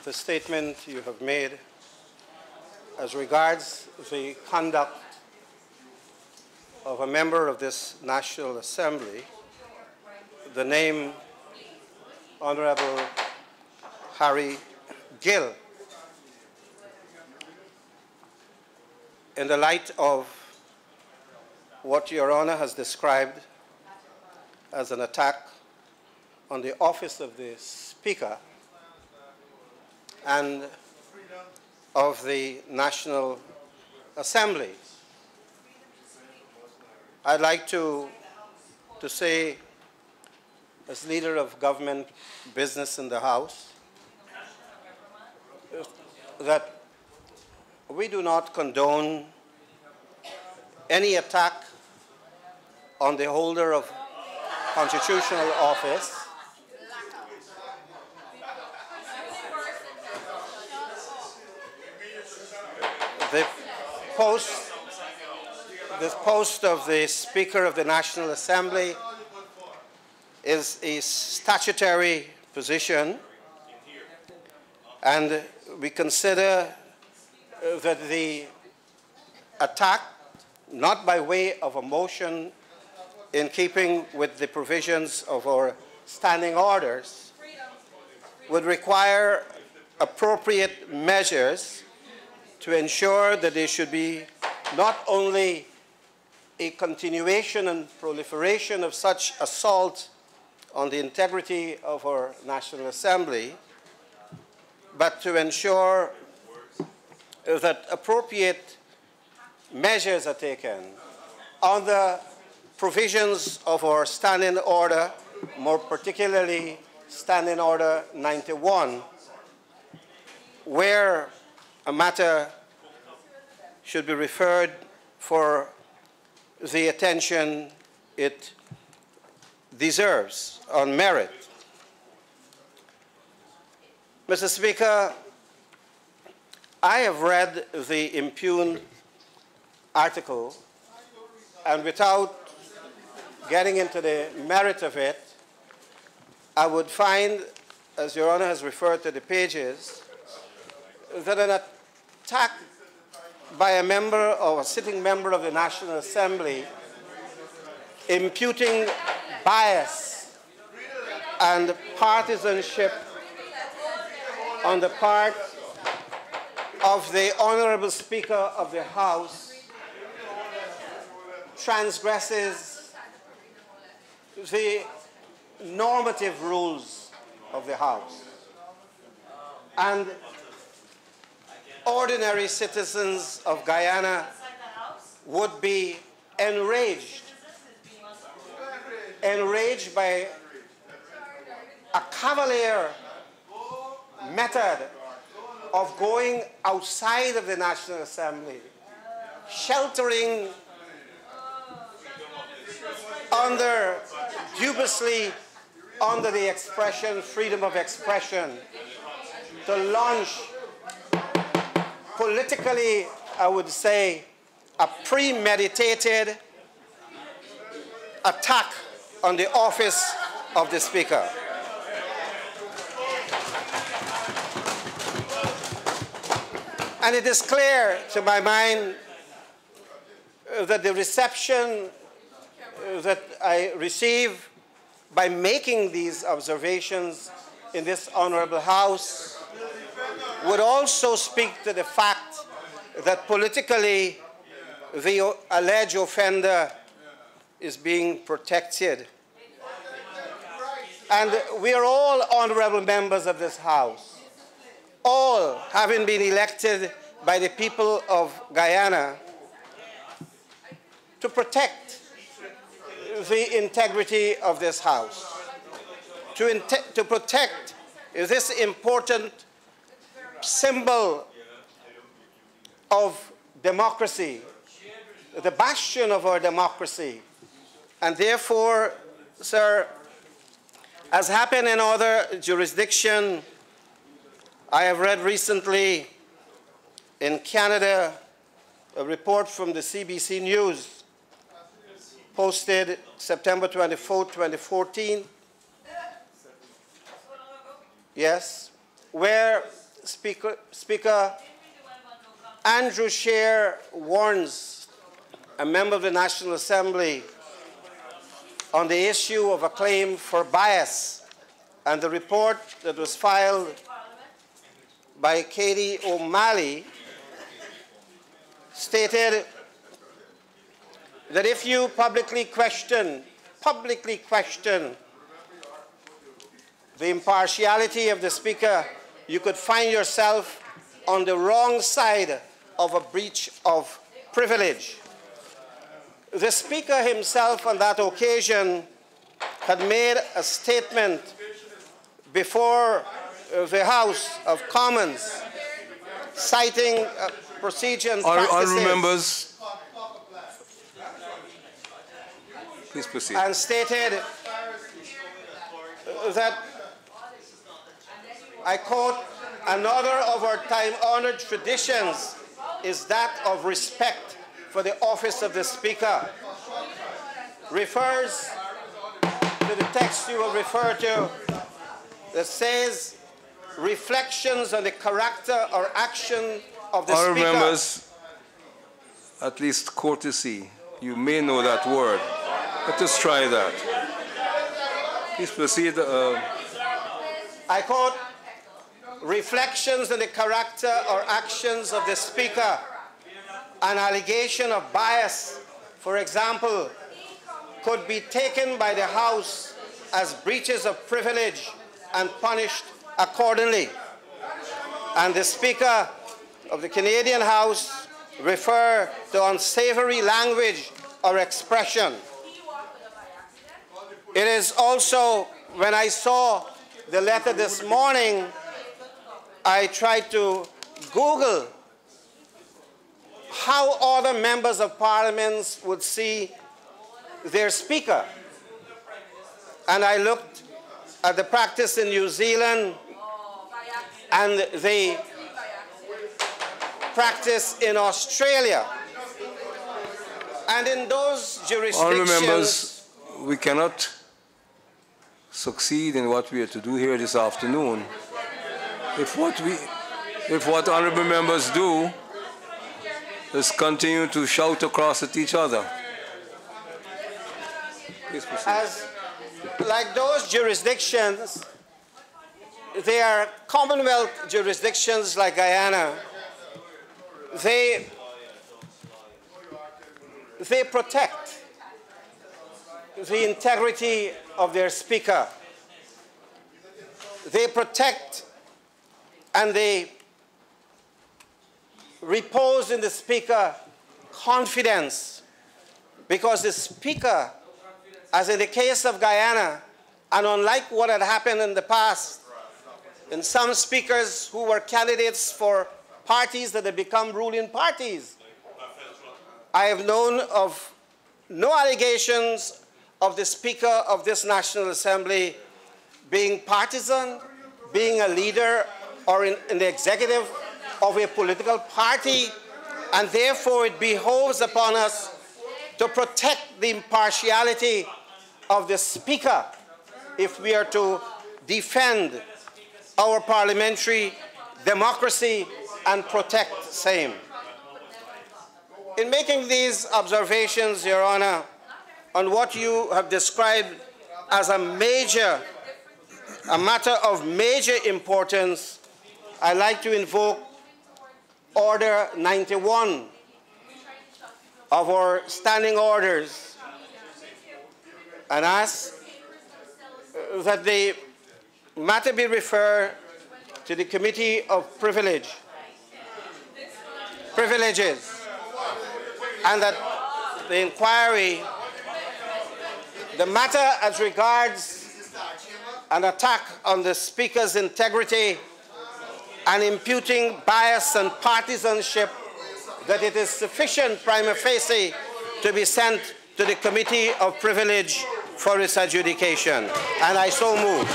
the statement you have made as regards the conduct of a member of this National Assembly, the name Honorable Harry Gill. In the light of what Your Honor has described as an attack on the office of the Speaker and of the National Assembly, I'd like to say, as leader of government business in the House, that we do not condone any attack on the holder of constitutional office. The post of the Speaker of the National Assembly is a statutory position, and we consider that the attack, not by way of a motion in keeping with the provisions of our standing orders, would require appropriate measures to ensure that there should be not only a continuation and proliferation of such assault on the integrity of our National Assembly, but to ensure that appropriate measures are taken on the provisions of our standing order, more particularly Standing Order 91, where a matter should be referred for the attention it deserves on merit. Mr. Speaker, I have read the impugned article, and without getting into the merit of it, I would find, as Your Honor has referred to the pages, that an attack by a member or a sitting member of the National Assembly imputing bias and partisanship on the part of the Honorable Speaker of the House transgresses the normative rules of the House. And ordinary citizens of Guyana would be enraged by a cavalier method of going outside of the National Assembly, sheltering dubiously under the expression, freedom of expression, to launch politically, I would say, a premeditated attack on the office of the Speaker. And it is clear to my mind that the reception that I receive by making these observations in this honorable House would also speak to the fact that politically the alleged offender is being protected. And we are all honorable members of this House, all having been elected by the people of Guyana to protect the integrity of this House, to protect this important symbol of democracy, the bastion of our democracy. And therefore, sir, as happened in other jurisdictions, I have read recently in Canada a report from the CBC News posted September 24, 2014, yes, where Speaker Andrew Scheer warns a member of the National Assembly on the issue of a claim for bias, and the report that was filed by Katie O'Malley stated that if you publicly question the impartiality of the Speaker, you could find yourself on the wrong side of a breach of privilege. The Speaker himself on that occasion had made a statement before the House of Commons citing procedure and practices. Honourable members, please proceed. And stated that, I quote, "Another of our time-honored traditions is that of respect for the office of the Speaker." Refers to the text you will refer to that says, reflections on the character or action of the Honourable Speaker. members, at least courtesy, you may know that word. Let us try that. Please proceed. I quote, reflections on the character or actions of the Speaker. An allegation of bias, for example, could be taken by the House as breaches of privilege and punished accordingly. And the Speaker of the Canadian House refer to unsavory language or expression. It is also, when I saw the letter this morning, I tried to Google how other members of Parliament would see their Speaker. And I looked at the practice in New Zealand and the practice in Australia. And in those jurisdictions... Honourable members, we cannot succeed in what we are to do here this afternoon if what honourable members do is continue to shout across at each other. Please proceed. As like those jurisdictions, they are Commonwealth jurisdictions like Guyana. They protect the integrity of their Speaker. They protect and they repose in the Speaker confidence, because the Speaker, as in the case of Guyana, and unlike what had happened in the past, in some speakers who were candidates for parties that had become ruling parties, I have known of no allegations of the Speaker of this National Assembly being partisan, being a leader, or in the executive of a political party, and therefore it behoves upon us to protect the impartiality of the Speaker if we are to defend our parliamentary democracy and protect same. In making these observations, Your Honour, on what you have described as a matter of major importance, I'd like to invoke Order 91 of our standing orders and ask that the matter be referred to the Committee of Privileges, and that the inquiry, the matter as regards an attack on the Speaker's integrity and imputing bias and partisanship, that it is sufficient prima facie to be sent to the Committee of Privilege for its adjudication. And I so move.